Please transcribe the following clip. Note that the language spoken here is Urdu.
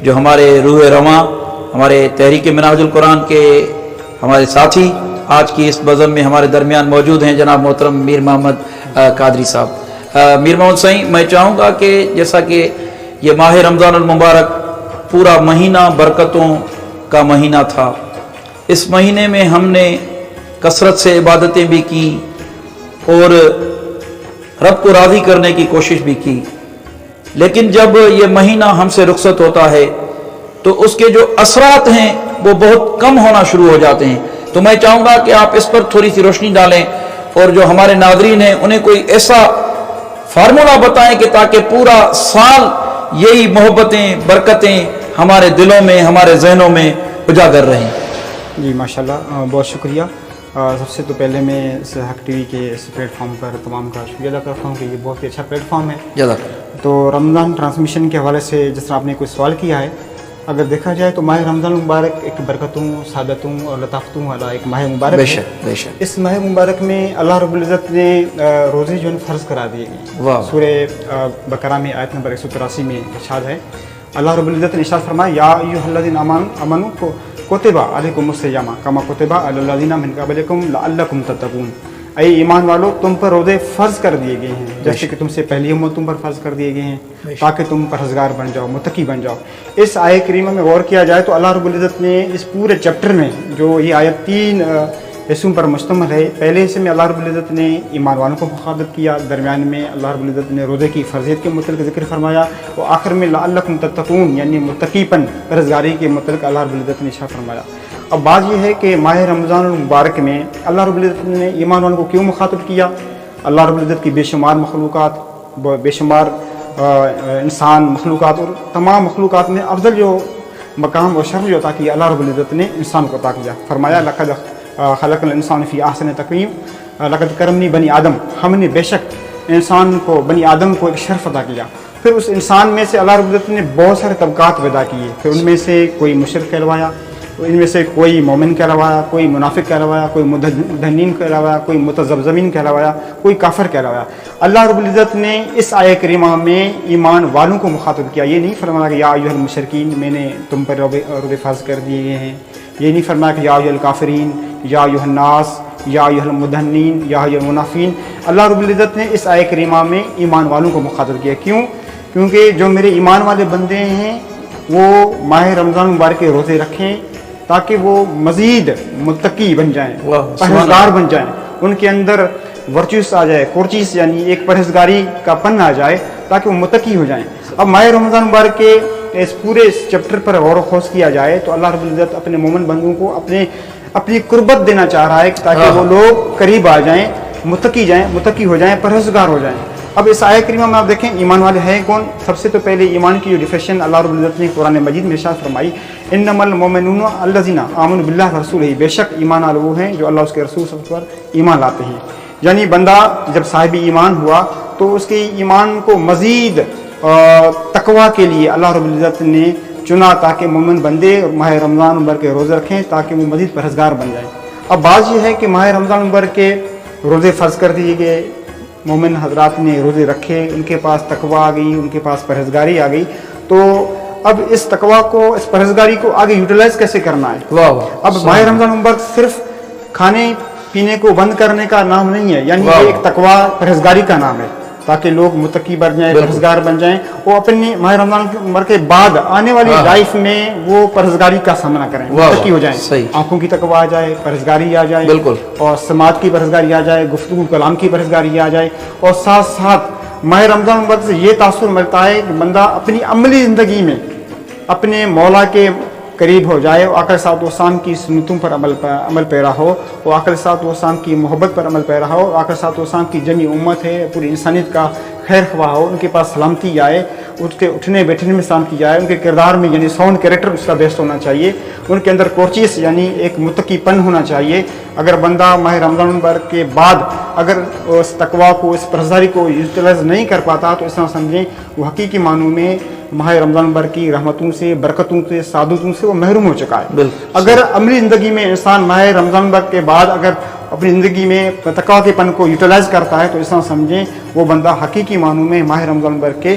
جو ہمارے روح رواں، ہمارے تحریک منہاج القرآن کے ہمارے ساتھی آج کی اس بزم میں ہمارے درمیان موجود ہیں، جناب محترم میر محمد قادری صاحب۔ میر محمد سائیں، میں چاہوں گا کہ جیسا کہ یہ ماہ رمضان المبارک پورا مہینہ برکتوں کا مہینہ تھا، اس مہینے میں ہم نے کثرت سے عبادتیں بھی کی اور رب کو راضی کرنے کی کوشش بھی کی، لیکن جب یہ مہینہ ہم سے رخصت ہوتا ہے تو اس کے جو اثرات ہیں وہ بہت کم ہونا شروع ہو جاتے ہیں۔ تو میں چاہوں گا کہ آپ اس پر تھوڑی سی روشنی ڈالیں اور جو ہمارے ناظرین ہیں انہیں کوئی ایسا فارمولا بتائیں کہ تاکہ پورا سال یہی محبتیں، برکتیں ہمارے دلوں میں، ہمارے ذہنوں میں اجاگر رہیں۔ جی ماشاءاللہ، بہت شکریہ۔ سب سے تو پہلے میں اس حق ٹی وی کے اس پلیٹ فارم پر تمام کا شکریہ ادا کرتا ہوں کہ یہ بہت ہی اچھا پلیٹ فارم ہے۔ جزاک اللہ۔ تو رمضان ٹرانسمیشن کے حوالے سے جس طرح آپ نے کوئی سوال کیا ہے، اگر دیکھا جائے تو ماہ رمضان المبارک ایک برکتوں، سعادتوں اور لطافتوں والا ایک ماہ مبارک بے ہے۔ شک بے شک۔ اس ماہ مبارک میں اللہ رب العزت نے روزے جو ہے فرض کرا دیے گئے۔ واہ۔ سورہ بقرہ میں آیت نمبر 183 میں ارشاد ہے، اللہ رب العزت نے ارشاد فرمایا، یا ایھا الذین آمنوا کتب علیکم الصیام کما کتب علی الذین من قبلکم لعلکم تتقون۔ اے ایمان والو، تم پر روزے فرض کر دیے گئے ہیں جیسے کہ تم سے پہلی امتوں پر فرض کر دیے گئے ہیں تاکہ تم پرہیزگار بن جاؤ، متقی بن جاؤ۔ اس آیت کریمہ میں غور کیا جائے تو اللہ رب العزت نے اس پورے چیپٹر میں جو یہ آیت 3 حصوں پر مشتمل ہے، پہلے حصے میں اللہ رب العزت نے ایمان والوں کو مخاطب کیا، درمیان میں اللہ رب العزت نے روزے کی فرضیت کے متعلق ذکر فرمایا، اور آخر میں لعلکم تتقون یعنی متقی پن، پرہیزگاری کے متعلق اللہ رب العزت نے ارشاد فرمایا۔ اب بات یہ ہے کہ ماہ رمضان المبارک میں اللہ رب العزت نے ایمان والوں کو کیوں مخاطب کیا؟ اللہ رب العزت کی بے شمار مخلوقات، بے شمار انسان مخلوقات اور تمام مخلوقات میں افضل جو مقام و شرف جو عطا کیا اللہ رب العزت نے انسان کو عطا کیا۔ فرمایا لقد خلق الانسان فی احسن تقویم لقد کرمنی بنی آدم، ہم نے بے شک انسان کو، بنی آدم کو ایک شرف عطا کیا۔ پھر اس انسان میں سے اللہ رب العزت نے بہت سارے طبقات پیدا کیے، پھر ان میں سے کوئی مشرک کہلوایا، ان میں سے کوئی مومن کہلوایا، کوئی منافق کہلوایا، کوئی مدہنین کہلوایا، کوئی متذبذبین کہلوایا، کوئی کافر کہلوایا۔ اللہ رب العزت نے اس آیت کریمہ میں ایمان والوں کو مخاطب کیا، یہ نہیں فرمایا کہ یا ایھا المشرکین، میں نے تم پر روزے فرض کر دیے گئے ہیں، یہ نہیں فرمایا کہ یا ایھا الکافرین، یا ایھا الناس، یا ایھا المدہنین، یا ایھا المنافقین۔ اللہ رب العزت نے اس آیت کریمہ میں ایمان والوں کو مخاطب کیا۔ کیوں؟ کیونکہ جو میرے ایمان والے بندے ہیں وہ ماہ رمضان مبارک کے روزے رکھیں تاکہ وہ مزید متقی بن جائیں، پرہیزگار بن جائیں، ان کے اندر ورچوس آ جائے، کورچیس یعنی ایک پرہیزگاری کا پن آ جائے تاکہ وہ متقی ہو جائیں۔ اب ماہ رمضان مبارک کے اس پورے چیپٹر پر غور و خوض کیا جائے تو اللہ رب العزت اپنے مومن بندوں کو اپنی قربت دینا چاہ رہا ہے تاکہ وہ لوگ قریب آ جائیں، متقی ہو جائیں، پرہیزگار ہو جائیں۔ اب اس آیت کریمہ میں آپ دیکھیں ایمان والے ہیں کون؟ سب سے تو پہلے ایمان کی جو ڈیفینیشن اللہ رب العزت نے قرآن مجید میں ارشاد فرمائی، انما المؤمنون الذین آمنوا باللہ ورسولہ، بے شک ایمان والے وہ ہیں جو اللہ اس کے رسول صلی اللہ علیہ وسلم پر ایمان لاتے ہیں۔ یعنی بندہ جب صاحب ایمان ہوا تو اس کے ایمان کو مزید تقویٰ کے لیے اللہ رب العزت نے چنا تاکہ مومن بندے ماہ رمضان مبارک کے روزے رکھیں تاکہ وہ مزید پرہیزگار بن جائیں۔ اب بات یہ ہے کہ ماہ رمضان مبارک کے روزے فرض کر دیے گئے، مومن حضرات نے روزے رکھے، ان کے پاس تقویٰ آ گئی، ان کے پاس پرہیزگاری آ گئی، تو اب اس تقویٰ کو، اس پرہیزگاری کو آگے یوٹیلائز کیسے کرنا ہے؟ اب ماہ رمضان مبارک صرف کھانے پینے کو بند کرنے کا نام نہیں ہے، یعنی یہ ایک تقویٰ پرہیزگاری کا نام ہے تاکہ لوگ متقی بن جائیں، پرہیزگار بن جائیں، وہ اپنی ماہ رمضان مبارک کے بعد آنے والی لائف میں وہ پرہیزگاری کا سامنا کریں، متقی ہو جائیں، آنکھوں کی تقویٰ آ جائے، پرہیزگاری آ جائے، اور سماعت کی پرہیزگاری آ جائے، گفتگو کلام کی پرہیزگاری آ جائے، اور ساتھ ساتھ ماہ رمضان مبارک سے یہ تاثر ملتا ہے کہ بندہ اپنی عملی زندگی میں اپنے مولا کے قریب ہو جائے، اور آقا صلی اللہ علیہ وسلم کی سنتوں پر عمل پیرا ہو، اور آقا صلی اللہ علیہ وسلم کی محبت پر عمل پیرا ہو، اور آقا صلی اللہ علیہ وسلم کی جمی امت ہے، پوری انسانیت کا خیر خواہ ہو، ان کے پاس سلامتی آئے، اس کے اٹھنے بیٹھنے میں سلامتی آئے، ان کے کردار میں یعنی ساؤنڈ کریکٹر اس کا بیسٹ ہونا چاہیے، ان کے اندر کورچیس یعنی ایک متقی پن ہونا چاہیے۔ اگر بندہ ماہ رمضان مبارک کے بعد اگر اس تقویٰ کو، اس پرہیزگاری کو یوٹیلائز نہیں کر پاتا تو اس طرح سمجھیں وہ حقیقی معنوں میں ماہ رمضان مبارک کی رحمتوں سے، برکتوں سے، سعادتوں سے وہ محروم ہو چکا ہے۔ اگر عملی زندگی میں انسان ماہ رمضان مبارک کے بعد اگر اپنی زندگی میں تقویٰ کے پن کو یوٹیلائز کرتا ہے تو اس طرح سمجھیں وہ بندہ حقیقی معنوں میں ماہ رمضان مبارک کے